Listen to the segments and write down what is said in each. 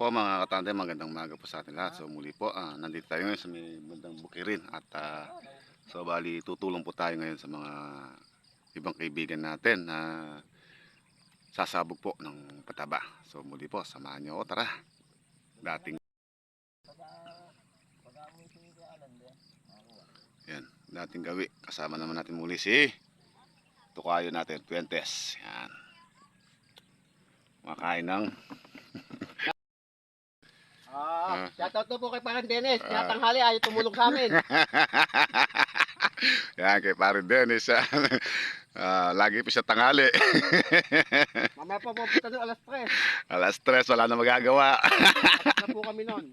po mga katante, magandang umaga po sa atin lahat. So muli po, nandito tayo ngayon sa may bandang Bukirin at so bali tutulong po tayo ngayon sa mga ibang kaibigan natin na sasabog po ng pataba. So muli po, samahan niyo ako, tara. Dating yan, dating gawi. Kasama naman natin muli si tukayo natin, Puentes. Yan. Makain ng Shoutout to po kay Parang Dennis. Tinatanghali ayaw tumulong sa amin. yan, kay Pare Dennis. Lagi pa siya tanghali. Mamaya pa pupunta doon alas 3. Alas 3, wala na magagawa. Tapos na po kami noon.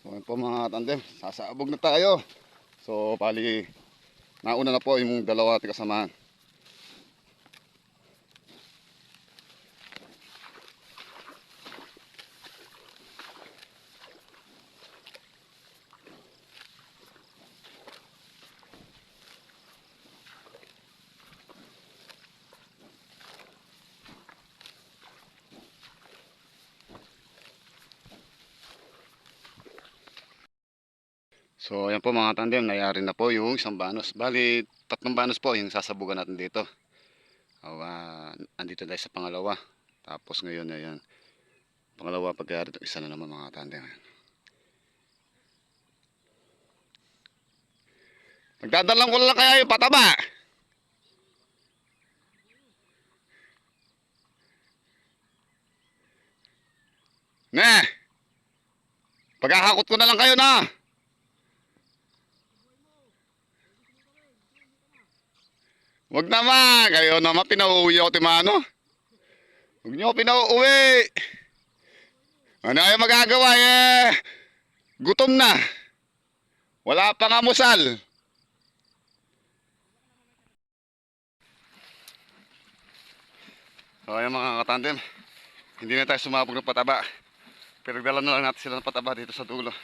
So yun po mga tandem, sasabog na tayo. So pali, nauna na po yung dalawa ating kasamahan. So ayan po mga tandem, nayari na po yung isang banos. Bali, 3 banos po yung sasabugan natin dito. Andito tayo sa pangalawa. Tapos ngayon, ayan, pangalawa pagkayari ito, isa na naman mga tandem. Nagdadalang ko lang kaya yung pataba. Ne! Pagkakakot ko na lang kayo na. Wag naman, kayo naman pinauuwi ako timano. Huwag niyo ako pinauuwi. Ano kayo magagawa eh? Gutom na. Wala pang amusal. So ayan mga katandem, hindi na tayo sumabog ng pataba. Pero dala na lang natin sila ng pataba dito sa dulo.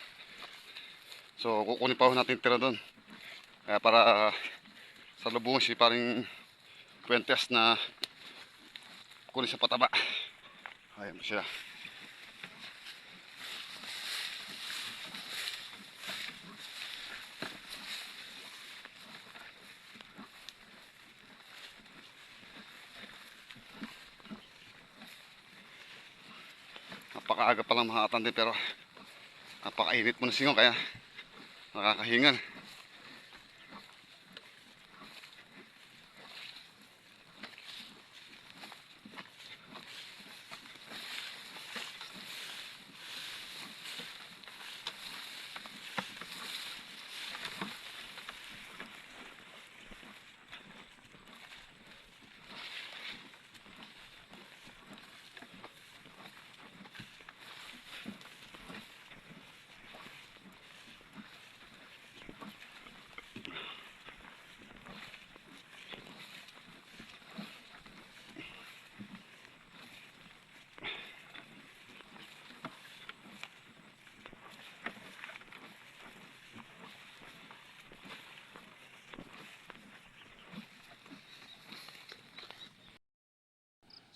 So kukunin pa ho natin tira doon. Kaya para sa lubong si paring Puentes na kunin sa pataba. Ayan po sila. Napakaaga pa lang mga katandem pero napakainit mo na singaw kaya nakakahingal.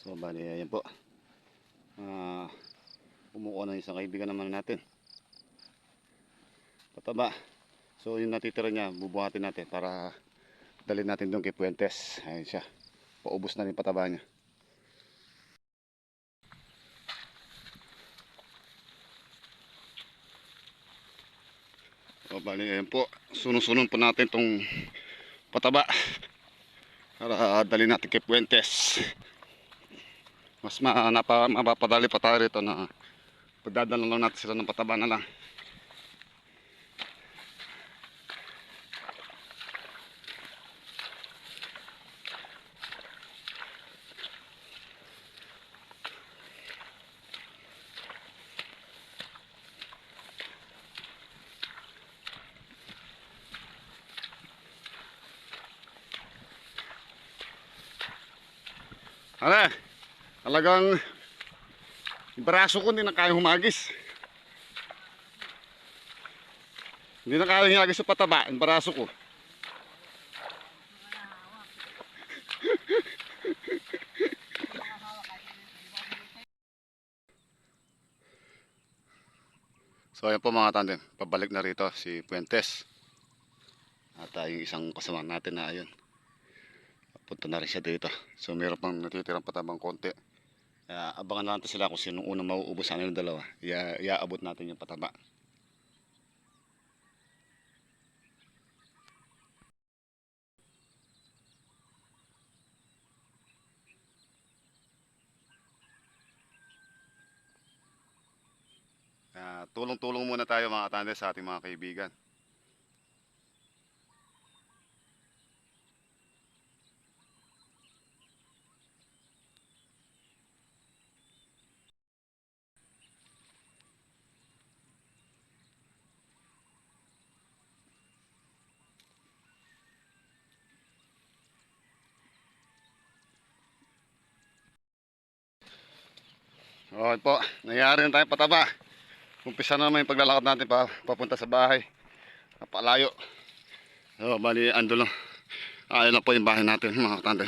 So bali ayan po, kumukuha ng isang kaibigan naman natin pataba. So yung natitira niya bubuhatin natin para dalhin natin doon kay Puentes. Ayan siya, paubos na rin pataba niya. So bali ayan po, sunod-sunod po natin tong pataba para dalhin natin kay Puentes. Mas mapapadali pa tayo rito na pagdadala lang natin sila ng pataba na lang. Ala, talagang yung braso ko hindi na kaya humagis. Hindi na kaya humagis sa pataba, yung braso ko. So ayan po mga tandem, pabalik na rito si Puentes. At yung isang kasama natin na ayun, punta na rin siya dito. So meron pang natitirang patabang konti. Abangan natin sila kung sino unang mauubos sa yung dalawa. Iaabot natin yung pataba. Tulong-tulong muna tayo mga tandem sa ating mga kaibigan. Okay po, nangyari na tayong pataba. Umpisa na naman yung paglalakad natin papunta sa bahay. Napalayo. So, bali, ando lang. Ayun lang po yung bahay natin, mga tandem.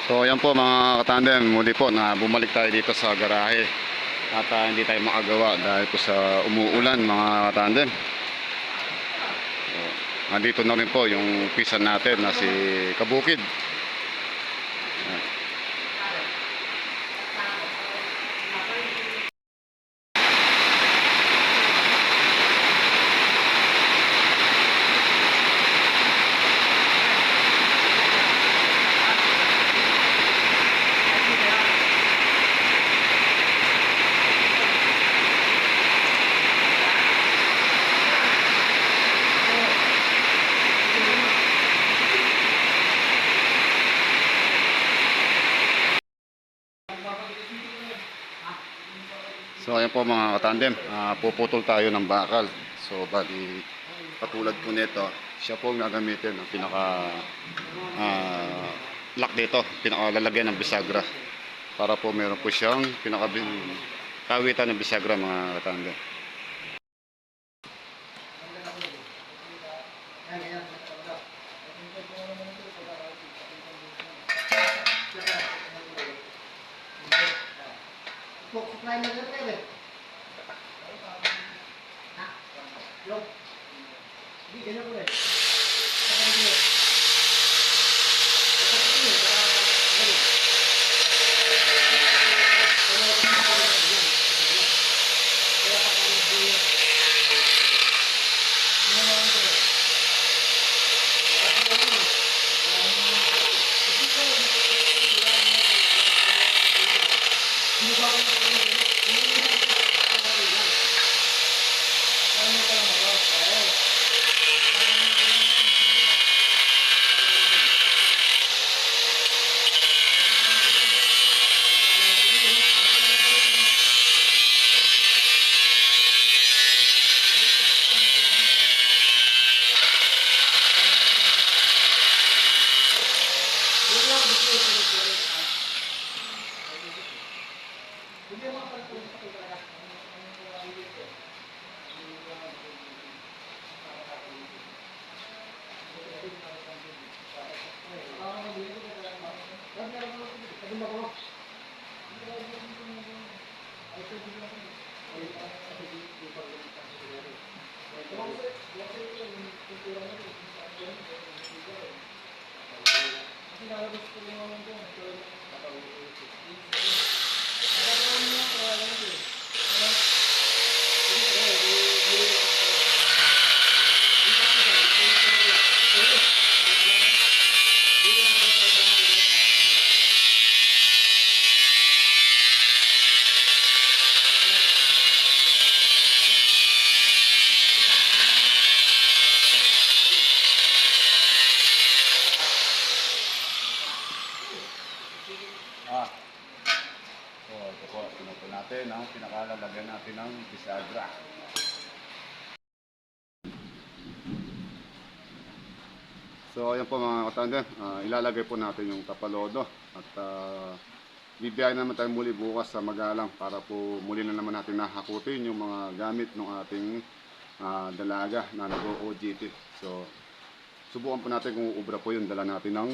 So ayan po mga katandem, muli po na bumalik tayo dito sa garahe. At hindi tayo makagawa dahil po sa umuulan mga katandem. So, nandito na rin po yung pisan natin na si Kabukid. Ayan. So ayan po mga katandem, puputol tayo ng bakal. So bali, katulad po nito, siya po ang gagamitin ang pinaka lock dito, pinakalalagyan ng bisagra. Para po meron po siyang kawitan ng bisagra mga katandem. Supply na ganun eh. Ha? Yung? Hindi, ganyan ko eh. So ito po, pinupo natin ang pinakalalagyan natin ng bisagra. So ayan po mga katandem, ilalagay po natin yung tapalodo at bibiyahin naman tayo muli bukas sa Magalang para po muli na naman natin nahakutin yung mga gamit ng ating dalaga na nag-OGT. So subukan po natin kung uubra po yun. Dala natin ng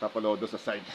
tapalodo sa side.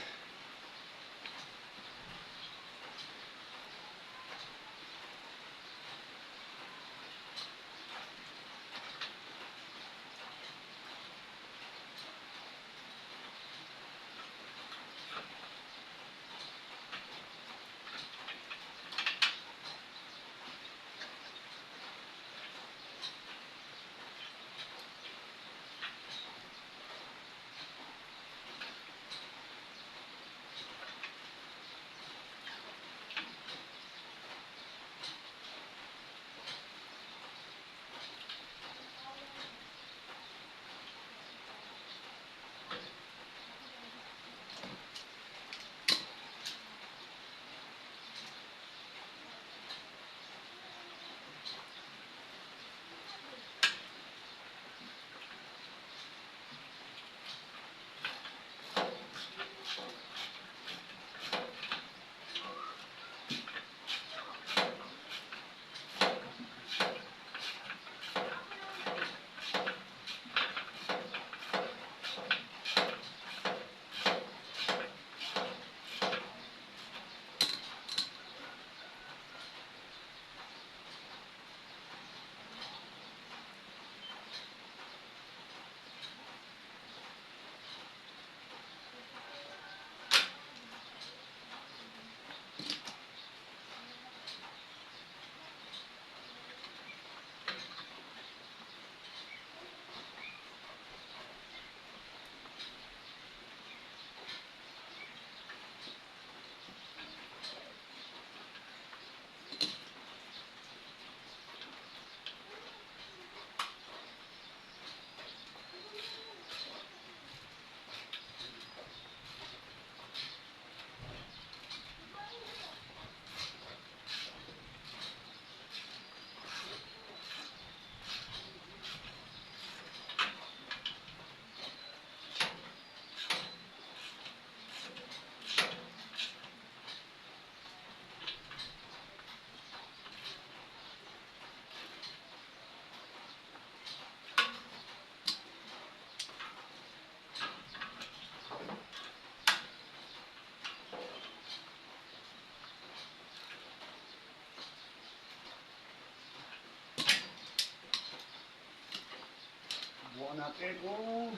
Bukan natin kung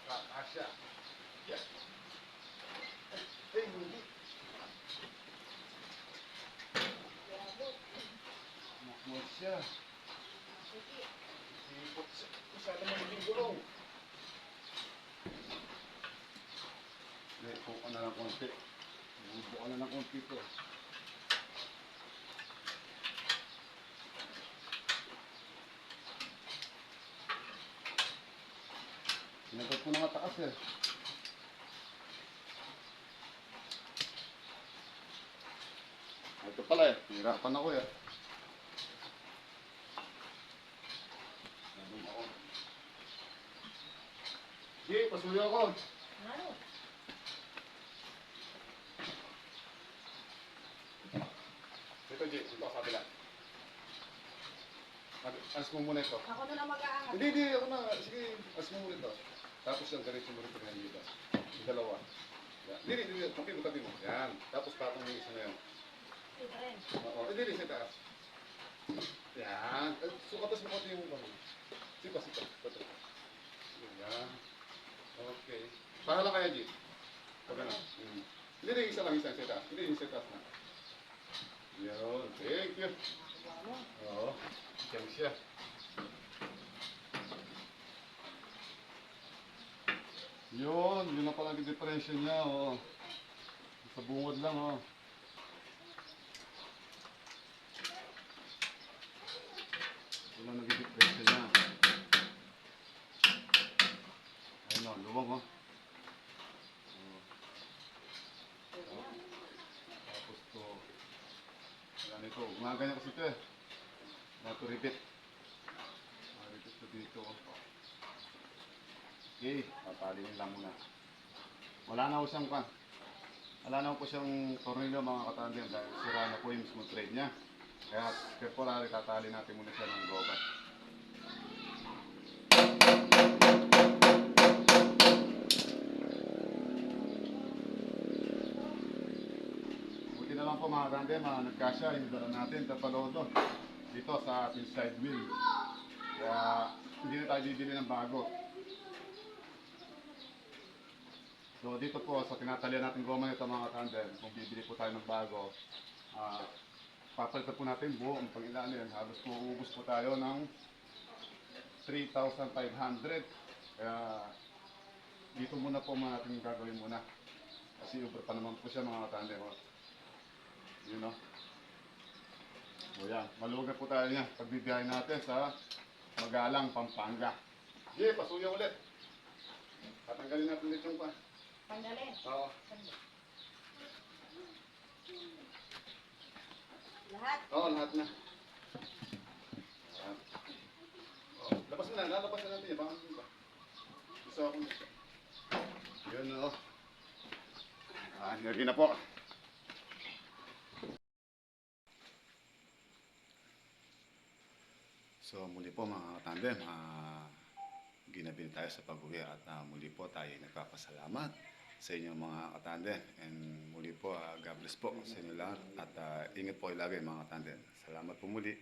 kakasya. Yes. Hindi. Makmod siya. Sipot siya. Masyado magiging gulong. Lepo ka na ng konti. Bubo ka na ng konti to. Sinagad ko na mataas eh. Ito pala eh. Hirapan ako eh. Nandun ako. Sige, pasuyo ako. Ano? Ito, G. Ito, sabi lang. Alas mo muna ito. Ako na lang mag-aangat. Hindi. Ako na. Sige, alas mo muna ito. Tapos yung ganito mo rito ngayon dito. Yung dalawa. Yan. Hindi. Tabi mo. Yan. Tapos patong yung isa na yan. Ito rin. Oo. Hindi, sa taas. Yan. Sukatas mo konti yung ano. Sipa. Yan. Okay. Para lang kaya, G. Pag ano. Hindi, isa lang. Isa taas. Hindi, isa taas na. Yun. Thank you. Oo. Diyan siya. Yun na pala yung diferensya niya, oh. Sa bungod lang, oh. Yun ang naging diferensya niya. Ayun, oh, luwang, oh. Tapos to, wala nito. Umaganyan kasi ito, eh. Naturipit. Naturipit to dito, oh. Okay, papalingin lang muna. Wala na po siyang pan. Wala na po siyang tornilyo mga katandem dahil sira na po yung mismo thread niya. Kaya temporary tatali natin muna siya ng robot. po mga tandem, nagkasya yung dala natin tapalodo dito sa ating side wheel. Kaya hindi na tayo bibili ng bago. So dito po sa tinatalian natin goma nito mga tandem, kung bibili po tayo ng bago, papalitan po natin buo ang pang-ilalim. Halos po uubos po tayo ng 3,500. Kaya dito muna po natin gagawin muna. Kasi over pa naman po siya mga tandem. Yun o. O yan, maluwag na po tayo niya. Pagbibiyahin natin sa Magalang, Pampanga. Sige, pasuyo ulit. Tatanggalin natin ulit yung pa. Tanggalin. Oo. Lahat. Oo, lahat na. Ayan. Oh, labas na, lalabas na natin. Baka hindi ba? Gusto ako nito. Yun o. Nari na po. So muli po mga tandem, ginabi tayo sa pag-uwi at muli po tayo nagpapasalamat sa inyong mga katandem. And muli po, God bless po sa inyo lahat at ingat po kayo lagi mga katandem. Salamat po muli.